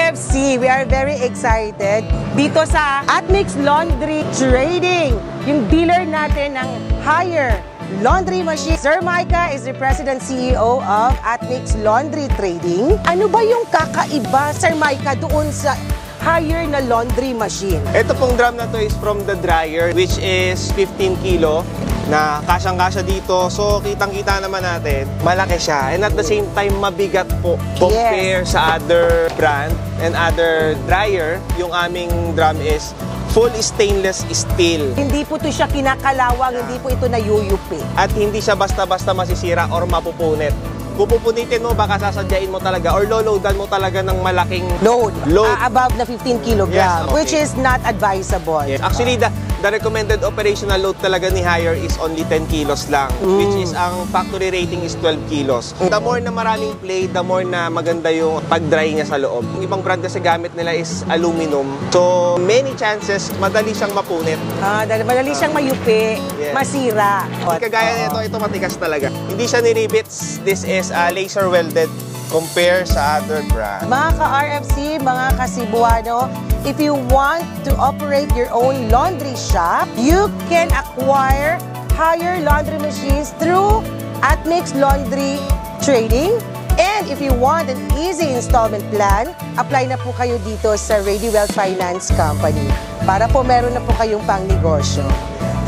RFC, we are very excited dito sa Atmix Laundry Trading, yung dealer natin ng hire laundry machine. Sir Micah is the President CEO of Atmix Laundry Trading. Ano ba yung kakaiba, Sir Micah, doon sa hire na laundry machine? Ito pong drum na to is from the dryer, which is 15 kilo na kasyang-kasya dito. So, kitang-kita naman natin, malaki siya. And at the same time, mabigat po. Compare sa other brand and other dryer, yung aming drum is full stainless steel. Hindi po ito siya kinakalawang, hindi po ito nayuyupi. At hindi siya basta-basta masisira or mapupunit. Pupunitin mo, baka sasadyain mo talaga or loloadan mo talaga ng malaking load. Above na 15 kilogram, yes, okay. Which is not advisable. Yes. Actually, the recommended operational load talaga ni hire is only 10 kilos lang, which is ang factory rating is 12 kilos. The more na maraming play, the more na maganda yung pag-dry niya sa loob. Yung ibang brand kasi gamit nila is aluminum. So, many chances, madali siyang mapunit. Madali siyang mayupi, yes. Masira. Kagaya nito, ito matikas talaga. Hindi siya ni-rivets. This is laser welded compare sa other brand. Mga ka-RFC, mga ka-Cebuano, if you want to operate your own laundry shop, you can acquire hire laundry machines through Atmix Laundry Trading. And if you want an easy installment plan, apply na po kayo dito sa ReadyWell Finance Company para po meron na po kayong pang-negosyo.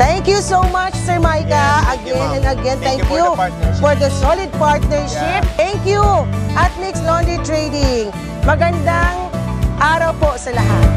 Thank you so much, Sir Micah. Yes, again and again, thank you for the solid partnership. Yeah. Thank you, Atmix Laundry Trading. Magandang araw po sa lahat.